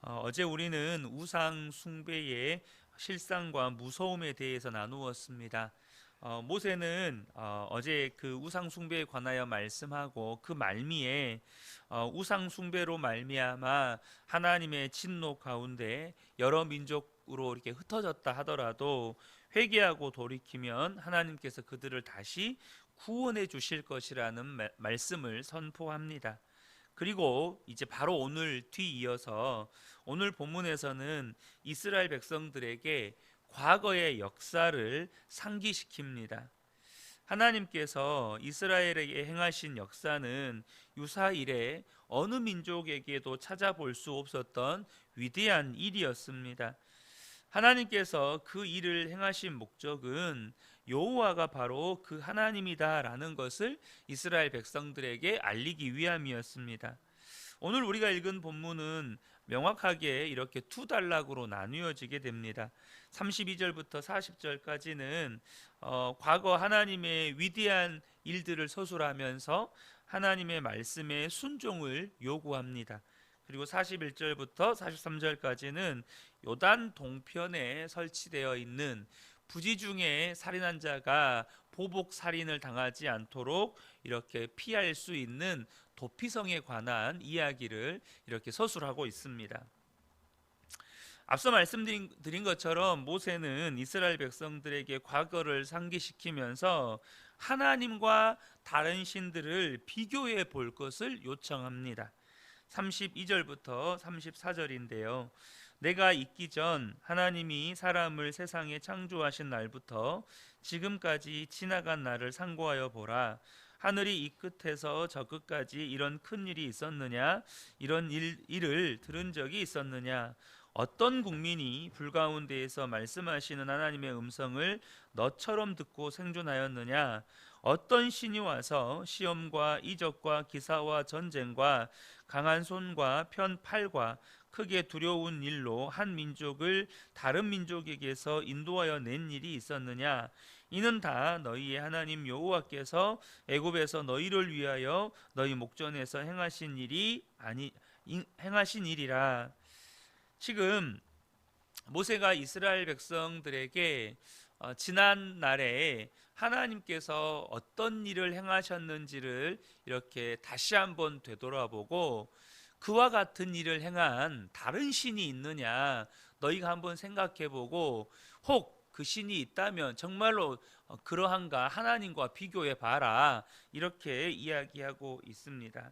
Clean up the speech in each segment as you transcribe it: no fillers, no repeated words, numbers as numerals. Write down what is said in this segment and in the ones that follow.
어제 우리는 우상 숭배의 실상과 무서움에 대해서 나누었습니다. 모세는 어제 그 우상 숭배에 관하여 말씀하고 그 말미에 우상 숭배로 말미암아 하나님의 진노 가운데 여러 민족으로 이렇게 흩어졌다 하더라도 회개하고 돌이키면 하나님께서 그들을 다시 구원해 주실 것이라는 말씀을 선포합니다. 그리고 이제 바로 오늘 뒤이어서 오늘 본문에서는 이스라엘 백성들에게 과거의 역사를 상기시킵니다. 하나님께서 이스라엘에게 행하신 역사는 유사 이래 어느 민족에게도 찾아볼 수 없었던 위대한 일이었습니다. 하나님께서 그 일을 행하신 목적은 여호와가 바로 그 하나님이다라는 것을 이스라엘 백성들에게 알리기 위함이었습니다. 오늘 우리가 읽은 본문은 명확하게 이렇게 두 단락으로 나누어지게 됩니다. 32절부터 40절까지는 과거 하나님의 위대한 일들을 서술하면서 하나님의 말씀에 순종을 요구합니다. 그리고 41절부터 43절까지는 요단 동편에 설치되어 있는 부지 중에 살인한 자가 보복 살인을 당하지 않도록 이렇게 피할 수 있는 도피성에 관한 이야기를 이렇게 서술하고 있습니다. 앞서 말씀드린 것처럼 모세는 이스라엘 백성들에게 과거를 상기시키면서 하나님과 다른 신들을 비교해 볼 것을 요청합니다. 32절부터 34절인데요. 내가 있기 전 하나님이 사람을 세상에 창조하신 날부터 지금까지 지나간 날을 상고하여 보라. 하늘이 이 끝에서 저 끝까지 이런 큰 일이 있었느냐? 이런 일을 들은 적이 있었느냐? 어떤 국민이 불 가운데에서 말씀하시는 하나님의 음성을 너처럼 듣고 생존하였느냐? 어떤 신이 와서 시험과 이적과 기사와 전쟁과 강한 손과 편 팔과 크게 두려운 일로 한 민족을 다른 민족에게서 인도하여 낸 일이 있었느냐? 이는 다 너희의 하나님 여호와께서 애굽에서 너희를 위하여 너희 목전에서 행하신 일이라. 지금 모세가 이스라엘 백성들에게 지난 날에 하나님께서 어떤 일을 행하셨는지를 이렇게 다시 한번 되돌아보고 그와 같은 일을 행한 다른 신이 있느냐 너희가 한번 생각해보고 혹 그 신이 있다면 정말로 그러한가 하나님과 비교해 봐라 이렇게 이야기하고 있습니다.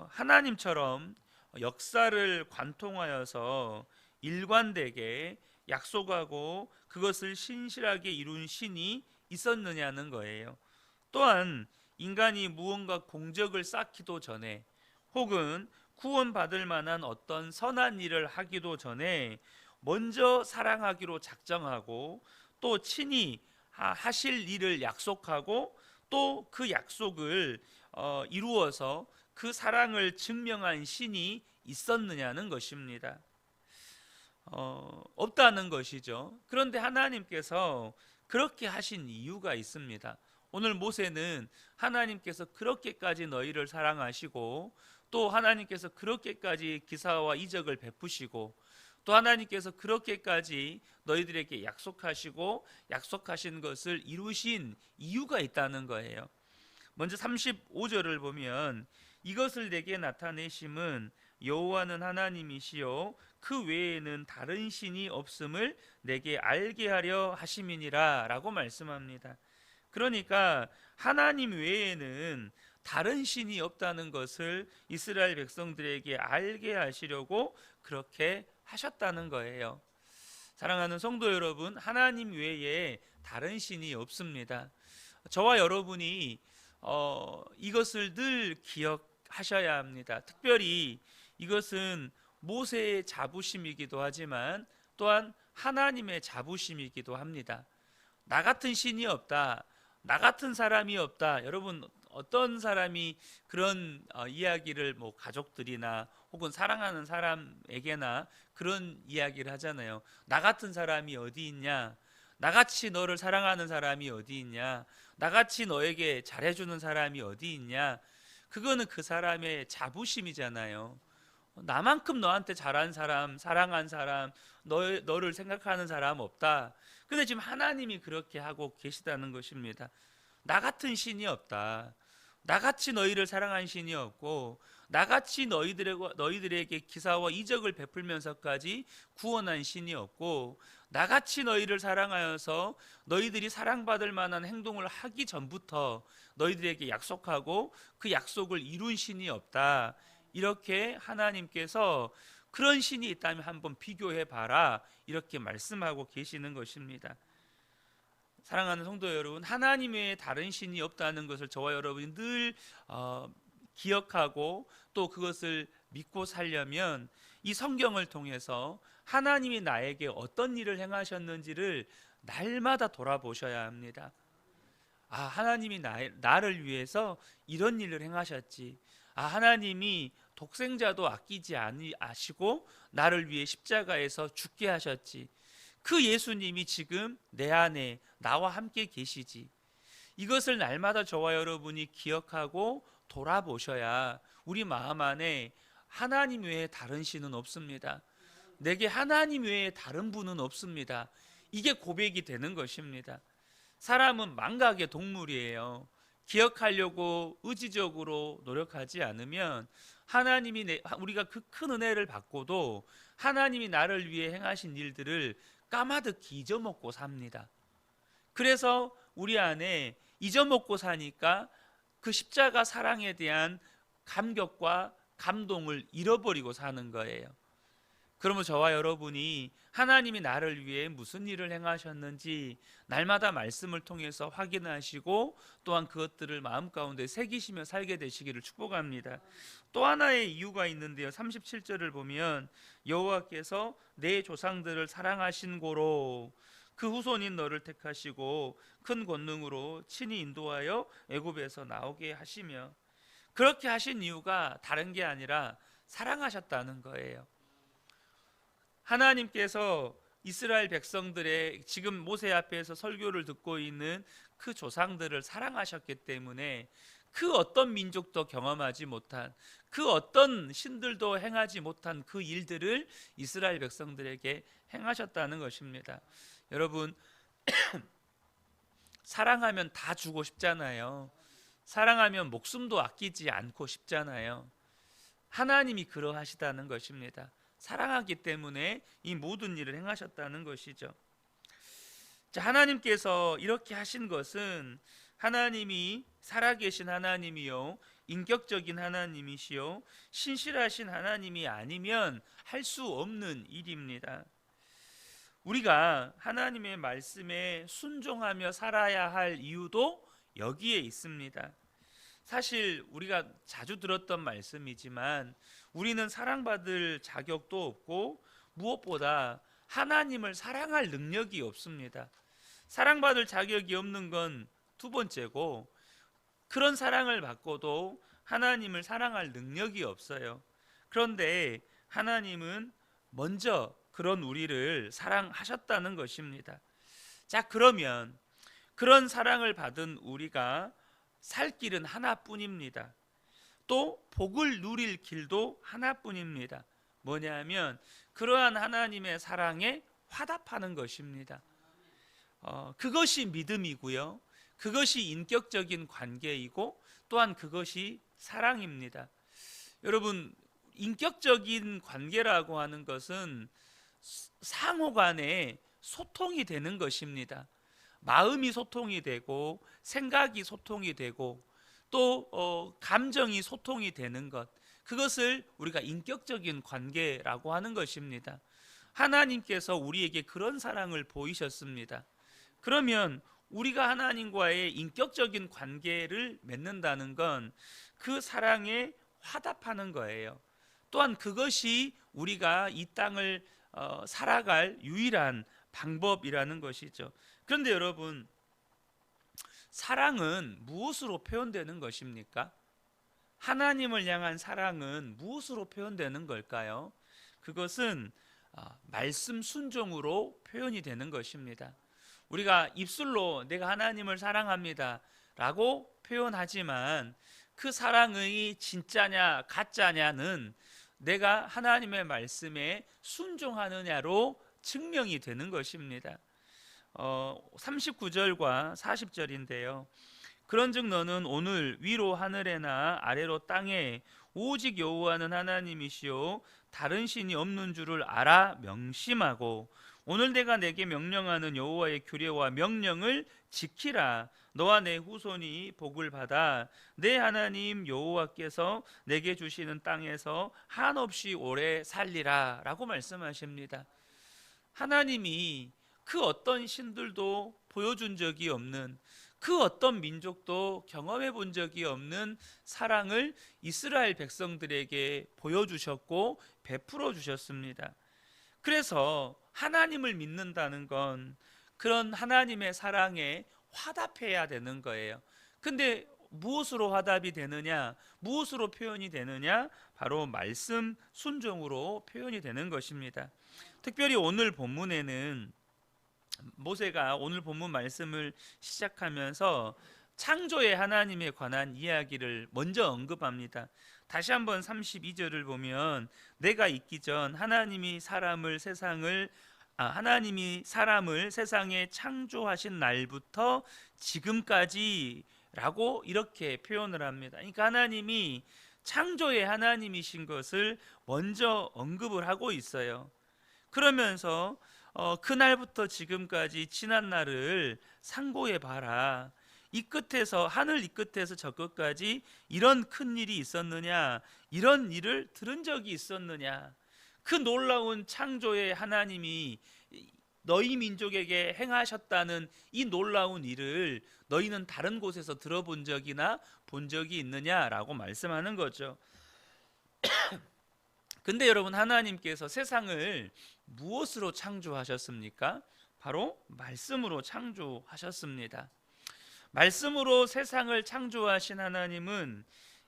하나님처럼 역사를 관통하여서 일관되게 약속하고 그것을 신실하게 이룬 신이 있었느냐는 거예요. 또한 인간이 무언가 공적을 쌓기도 전에 혹은 구원받을 만한 어떤 선한 일을 하기도 전에 먼저 사랑하기로 작정하고 또 친히 하실 일을 약속하고 또 그 약속을 이루어서 그 사랑을 증명한 신이 있었느냐는 것입니다. 없다는 것이죠. 그런데 하나님께서 그렇게 하신 이유가 있습니다. 오늘 모세는 하나님께서 그렇게까지 너희를 사랑하시고 또 하나님께서 그렇게까지 기사와 이적을 베푸시고 또 하나님께서 그렇게까지 너희들에게 약속하시고 약속하신 것을 이루신 이유가 있다는 거예요. 먼저 35절을 보면 이것을 내게 나타내심은 여호와는 하나님이시요 그 외에는 다른 신이 없음을 내게 알게 하려 하심이니라 라고 말씀합니다. 그러니까 하나님 외에는 다른 신이 없다는 것을 이스라엘 백성들에게 알게 하시려고 그렇게 하셨다는 거예요. 사랑하는 성도 여러분, 하나님 외에 다른 신이 없습니다. 저와 여러분이 이것을 늘 기억하셔야 합니다. 특별히 이것은 모세의 자부심이기도 하지만 또한 하나님의 자부심이기도 합니다. 나 같은 신이 없다. 나 같은 사람이 없다. 여러분 어떤 사람이 그런 이야기를 가족들이나 혹은 사랑하는 사람에게나 그런 이야기를 하잖아요. 나 같은 사람이 어디 있냐? 나같이 너를 사랑하는 사람이 어디 있냐? 나같이 너에게 잘해주는 사람이 어디 있냐? 그거는 그 사람의 자부심이잖아요. 나만큼 너한테 잘한 사람, 사랑한 사람, 너를 생각하는 사람 없다. 근데 지금 하나님이 그렇게 하고 계시다는 것입니다. 나 같은 신이 없다. 나같이 너희를 사랑한 신이 없고, 나같이 너희들에게 기사와 이적을 베풀면서까지 구원한 신이 없고, 나같이 너희를 사랑하여서 너희들이 사랑받을 만한 행동을 하기 전부터 너희들에게 약속하고 그 약속을 이룬 신이 없다. 이렇게 하나님께서 그런 신이 있다면 한번 비교해 봐라, 이렇게 말씀하고 계시는 것입니다. 사랑하는 성도 여러분, 하나님 외에 다른 신이 없다는 것을 저와 여러분이 늘 기억하고 또 그것을 믿고 살려면 이 성경을 통해서 하나님이 나에게 어떤 일을 행하셨는지를 날마다 돌아보셔야 합니다. 아, 하나님이 나를 위해서 이런 일을 행하셨지. 아, 하나님이 독생자도 아끼지 아시고 나를 위해 십자가에서 죽게 하셨지. 그 예수님이 지금 내 안에 나와 함께 계시지. 이것을 날마다 저와 여러분이 기억하고 돌아보셔야 우리 마음 안에 하나님 외에 다른 신은 없습니다. 내게 하나님 외에 다른 분은 없습니다. 이게 고백이 되는 것입니다. 사람은 망각의 동물이에요. 기억하려고 의지적으로 노력하지 않으면 우리가 그 큰 은혜를 받고도 하나님이 나를 위해 행하신 일들을 까마득히 잊어먹고 삽니다. 그래서 우리 안에 잊어먹고 사니까 그 십자가 사랑에 대한 감격과 감동을 잃어버리고 사는 거예요. 그러면 저와 여러분이 하나님이 나를 위해 무슨 일을 행하셨는지 날마다 말씀을 통해서 확인하시고 또한 그것들을 마음 가운데 새기시며 살게 되시기를 축복합니다. 또 하나의 이유가 있는데요, 37절을 보면 여호와께서 내 조상들을 사랑하신 고로 그 후손인 너를 택하시고 큰 권능으로 친히 인도하여 애굽에서 나오게 하시며, 그렇게 하신 이유가 다른 게 아니라 사랑하셨다는 거예요. 하나님께서 이스라엘 백성들의 지금 모세 앞에서 설교를 듣고 있는 그 조상들을 사랑하셨기 때문에 그 어떤 민족도 경험하지 못한, 그 어떤 신들도 행하지 못한 그 일들을 이스라엘 백성들에게 행하셨다는 것입니다. 여러분, 사랑하면 다 주고 싶잖아요. 사랑하면 목숨도 아끼지 않고 싶잖아요. 하나님이 그러하시다는 것입니다. 사랑하기 때문에 이 모든 일을 행하셨다는 것이죠. 자, 하나님께서 이렇게 하신 것은 하나님이 살아계신 하나님이요, 인격적인 하나님이시요, 신실하신 하나님이 아니면 할 수 없는 일입니다. 우리가 하나님의 말씀에 순종하며 살아야 할 이유도 여기에 있습니다. 사실 우리가 자주 들었던 말씀이지만 우리는 사랑받을 자격도 없고 무엇보다 하나님을 사랑할 능력이 없습니다. 사랑받을 자격이 없는 건 두 번째고, 그런 사랑을 받고도 하나님을 사랑할 능력이 없어요. 그런데 하나님은 먼저 그런 우리를 사랑하셨다는 것입니다. 자, 그러면 그런 사랑을 받은 우리가 살 길은 하나뿐입니다. 또 복을 누릴 길도 하나뿐입니다. 뭐냐면 그러한 하나님의 사랑에 화답하는 것입니다. 그것이 믿음이고요, 그것이 인격적인 관계이고 또한 그것이 사랑입니다. 여러분, 인격적인 관계라고 하는 것은 상호 간에 소통이 되는 것입니다. 마음이 소통이 되고 생각이 소통이 되고 또 감정이 소통이 되는 것, 그것을 우리가 인격적인 관계라고 하는 것입니다. 하나님께서 우리에게 그런 사랑을 보이셨습니다. 그러면 우리가 하나님과의 인격적인 관계를 맺는다는 건 그 사랑에 화답하는 거예요. 또한 그것이 우리가 이 땅을 살아갈 유일한 방법이라는 것이죠. 그런데 여러분, 사랑은 무엇으로 표현되는 것입니까? 하나님을 향한 사랑은 무엇으로 표현되는 걸까요? 그것은 말씀 순종으로 표현이 되는 것입니다. 우리가 입술로 내가 하나님을 사랑합니다 라고 표현하지만 그 사랑의 진짜냐 가짜냐는 내가 하나님의 말씀에 순종하느냐로 증명이 되는 것입니다. 39절과 40절인데요. 그런즉 너는 오늘 위로 하늘에나 아래로 땅에 오직 여호와는 하나님이시요 다른 신이 없는 줄을 알아 명심하고 오늘 내가 내게 명령하는 여호와의 규례와 명령을 지키라. 너와 내 후손이 복을 받아 내 하나님 여호와께서 내게 주시는 땅에서 한없이 오래 살리라 라고 말씀하십니다. 하나님이 그 어떤 신들도 보여준 적이 없는, 그 어떤 민족도 경험해 본 적이 없는 사랑을 이스라엘 백성들에게 보여주셨고 베풀어 주셨습니다. 그래서 하나님을 믿는다는 건 그런 하나님의 사랑에 화답해야 되는 거예요. 근데 무엇으로 화답이 되느냐, 무엇으로 표현이 되느냐, 바로 말씀 순종으로 표현이 되는 것입니다. 특별히 오늘 본문에는 모세가 오늘 본문 말씀을 시작하면서 창조의 하나님에 관한 이야기를 먼저 언급합니다. 다시 한번 32절을 보면 내가 있기 전 하나님이 사람을 세상에 창조하신 날부터 지금까지 라고 이렇게 표현을 합니다. 그러니까 하나님이 창조의 하나님이신 것을 먼저 언급을 하고 있어요. 그러면서 그날부터 지금까지 지난 날을 상고해 봐라. 이 끝에서 하늘 이 끝에서 저 끝까지 이런 큰 일이 있었느냐, 이런 일을 들은 적이 있었느냐. 그 놀라운 창조의 하나님이 너희 민족에게 행하셨다는 이 놀라운 일을 너희는 다른 곳에서 들어본 적이나 본 적이 있느냐라고 말씀하는 거죠. 근데 여러분, 하나님께서 세상을 무엇으로 창조하셨습니까? 바로 말씀으로 창조하셨습니다. 말씀으로 세상을 창조하신 하나님은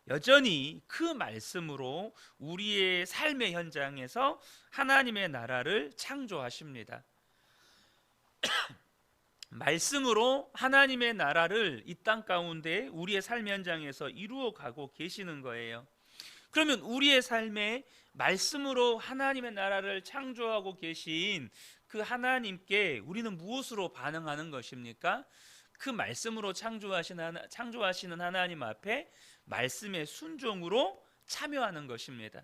여전히 그 말씀으로 우리의 삶의 현장에서 하나님의 나라를 창조하십니다. 말씀으로 하나님의 나라를 이 땅 가운데 우리의 삶 현장에서 이루어 가고 계시는 거예요. 그러면 우리의 삶에 말씀으로 하나님의 나라를 창조하고 계신 그 하나님께 우리는 무엇으로 반응하는 것입니까? 그 말씀으로 창조하시는 하나님 앞에 말씀의 순종으로 참여하는 것입니다.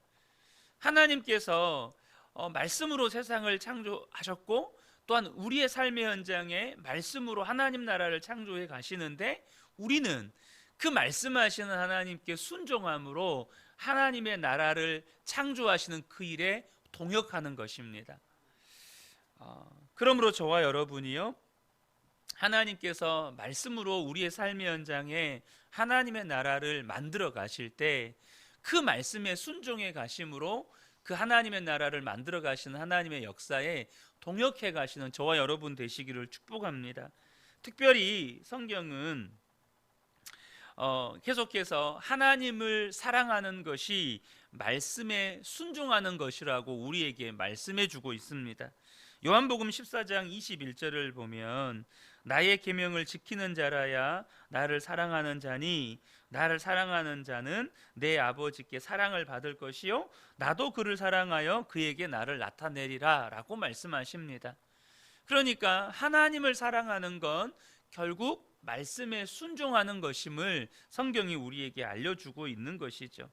하나님께서 말씀으로 세상을 창조하셨고 또한 우리의 삶의 현장에 말씀으로 하나님 나라를 창조해 가시는데 우리는 그 말씀하시는 하나님께 순종함으로 하나님의 나라를 창조하시는 그 일에 동역하는 것입니다. 그러므로 저와 여러분이요, 하나님께서 말씀으로 우리의 삶의 현장에 하나님의 나라를 만들어 가실 때 그 말씀에 순종해 가심으로 그 하나님의 나라를 만들어 가시는 하나님의 역사에 동역해 가시는 저와 여러분 되시기를 축복합니다. 특별히 성경은 계속해서 하나님을 사랑하는 것이 말씀에 순종하는 것이라고 우리에게 말씀해 주고 있습니다. 요한복음 14장 21절을 보면 나의 계명을 지키는 자라야 나를 사랑하는 자니 나를 사랑하는 자는 내 아버지께 사랑을 받을 것이요 나도 그를 사랑하여 그에게 나를 나타내리라 라고 말씀하십니다. 그러니까 하나님을 사랑하는 건 결국 말씀에 순종하는 것임을 성경이 우리에게 알려주고 있는 것이죠.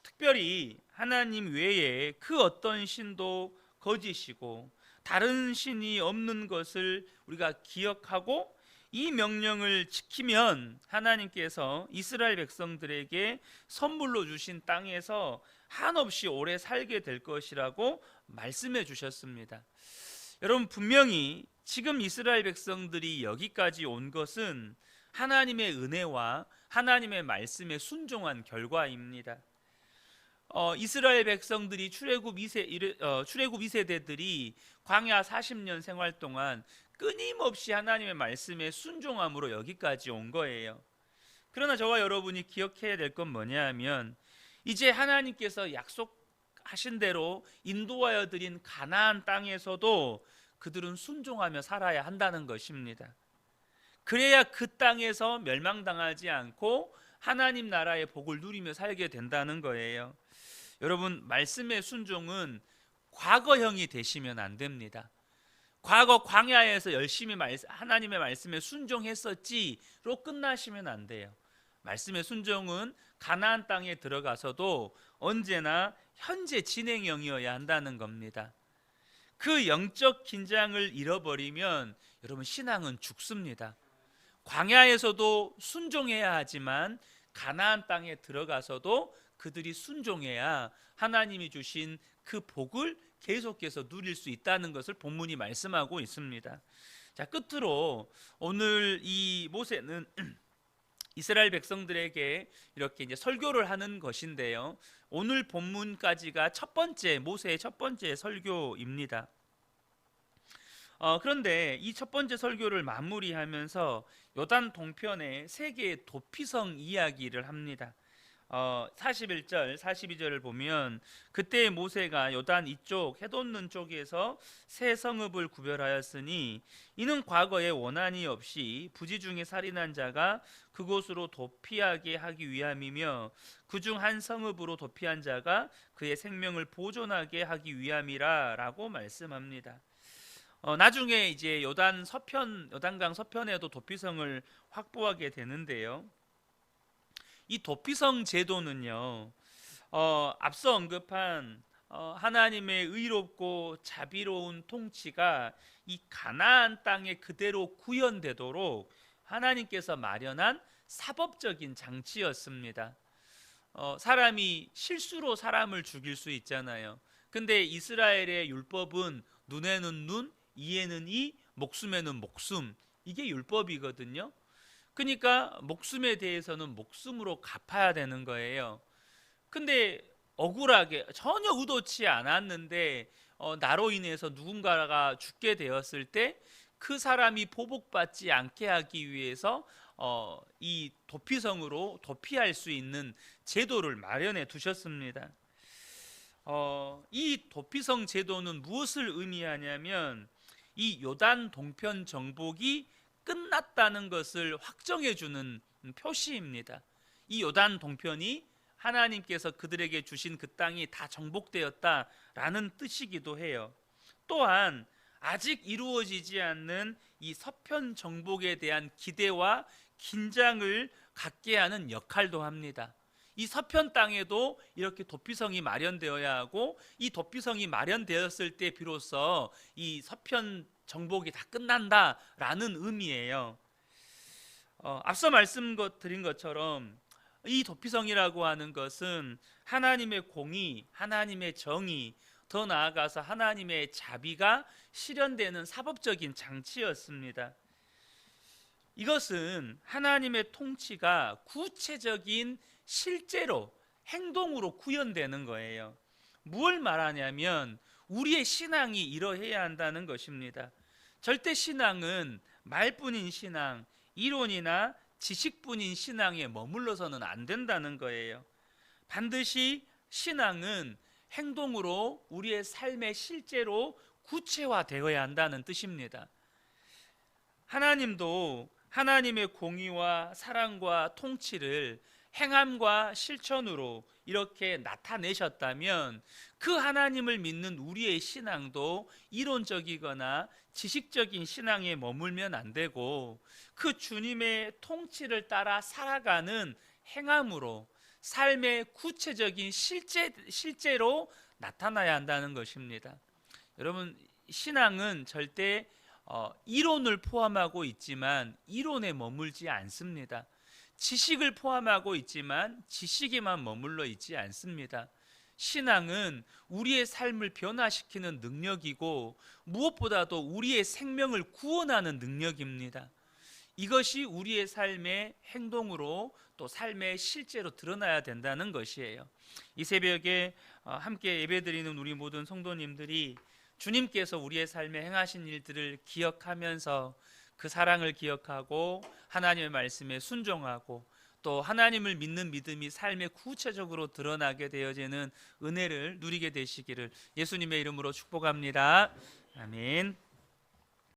특별히 하나님 외에 그 어떤 신도 거짓이고 다른 신이 없는 것을 우리가 기억하고 이 명령을 지키면 하나님께서 이스라엘 백성들에게 선물로 주신 땅에서 한없이 오래 살게 될 것이라고 말씀해 주셨습니다. 여러분, 분명히 지금 이스라엘 백성들이 여기까지 온 것은 하나님의 은혜와 하나님의 말씀에 순종한 결과입니다. 이스라엘 백성들이 출애굽 2세대들이 광야 40년 생활 동안 끊임없이 하나님의 말씀에 순종함으로 여기까지 온 거예요. 그러나 저와 여러분이 기억해야 될 건 뭐냐 하면 이제 하나님께서 약속하신 대로 인도하여 드린 가나안 땅에서도 그들은 순종하며 살아야 한다는 것입니다. 그래야 그 땅에서 멸망당하지 않고 하나님 나라의 복을 누리며 살게 된다는 거예요. 여러분, 말씀의 순종은 과거형이 되시면 안 됩니다. 과거 광야에서 열심히 하나님의 말씀에 순종했었지로 끝나시면 안 돼요. 말씀의 순종은 가나안 땅에 들어가서도 언제나 현재 진행형이어야 한다는 겁니다. 그 영적 긴장을 잃어버리면 여러분, 신앙은 죽습니다. 광야에서도 순종해야 하지만 가나안 땅에 들어가서도 그들이 순종해야 하나님이 주신 그 복을 계속해서 누릴 수 있다는 것을 본문이 말씀하고 있습니다. 자, 끝으로 오늘 이 모세는 이스라엘 백성들에게 이렇게 이제 설교를 하는 것인데요. 오늘 본문까지가 모세의 첫 번째 설교입니다. 그런데 이 첫 번째 설교를 마무리하면서 요단 동편의 세 개의 도피성 이야기를 합니다. 41절, 42절을 보면 그때 모세가 요단 이쪽 해돋는 쪽에서 세 성읍을 구별하였으니 이는 과거에 원한이 없이 부지 중에 살인한 자가 그곳으로 도피하게 하기 위함이며 그중 한 성읍으로 도피한 자가 그의 생명을 보존하게 하기 위함이라 라고 말씀합니다. 나중에 이제 요단강 서편에도 도피성을 확보하게 되는데요. 이 도피성 제도는요, 앞서 언급한 하나님의 의롭고 자비로운 통치가 이 가나안 땅에 그대로 구현되도록 하나님께서 마련한 사법적인 장치였습니다. 사람이 실수로 사람을 죽일 수 있잖아요. 근데 이스라엘의 율법은 눈에는 눈, 이에는 이, 목숨에는 목숨, 이게 율법이거든요. 그러니까 목숨에 대해서는 목숨으로 갚아야 되는 거예요. 근데 억울하게 전혀 의도치 않았는데 나로 인해서 누군가가 죽게 되었을 때 그 사람이 보복받지 않게 하기 위해서 이 도피성으로 도피할 수 있는 제도를 마련해 두셨습니다. 이 도피성 제도는 무엇을 의미하냐면 이 요단 동편 정복이 끝났다는 것을 확정해 주는 표시입니다. 이 요단 동편이 하나님께서 그들에게 주신 그 땅이 다 정복되었다라는 뜻이기도 해요. 또한 아직 이루어지지 않는 이 서편 정복에 대한 기대와 긴장을 갖게 하는 역할도 합니다. 이 서편 땅에도 이렇게 도피성이 마련되어야 하고 이 도피성이 마련되었을 때 비로소 이 서편 정복이 다 끝난다라는 의미예요. 앞서 말씀드린 것처럼 이 도피성이라고 하는 것은 하나님의 공의, 하나님의 정의, 더 나아가서 하나님의 자비가 실현되는 사법적인 장치였습니다. 이것은 하나님의 통치가 구체적인 실제로 행동으로 구현되는 거예요. 무엇을 말하냐면 우리의 신앙이 이러해야 한다는 것입니다. 절대 신앙은 말뿐인 신앙, 이론이나 지식뿐인 신앙에 머물러서는 안 된다는 거예요. 반드시 신앙은 행동으로 우리의 삶에 실제로 구체화되어야 한다는 뜻입니다. 하나님도 하나님의 공의와 사랑과 통치를 행함과 실천으로 이렇게 나타내셨다면 그 하나님을 믿는 우리의 신앙도 이론적이거나 지식적인 신앙에 머물면 안 되고 그 주님의 통치를 따라 살아가는 행함으로 삶의 구체적인 실제로 나타나야 한다는 것입니다. 여러분, 신앙은 절대 이론을 포함하고 있지만 이론에 머물지 않습니다. 지식을 포함하고 있지만 지식에만 머물러 있지 않습니다. 신앙은 우리의 삶을 변화시키는 능력이고 무엇보다도 우리의 생명을 구원하는 능력입니다. 이것이 우리의 삶의 행동으로 또 삶의 실제로 드러나야 된다는 것이에요. 이 새벽에 함께 예배드리는 우리 모든 성도님들이 주님께서 우리의 삶에 행하신 일들을 기억하면서 그 사랑을 기억하고 하나님의 말씀에 순종하고 또 하나님을 믿는 믿음이 삶에 구체적으로 드러나게 되어지는 은혜를 누리게 되시기를 예수님의 이름으로 축복합니다. 아멘.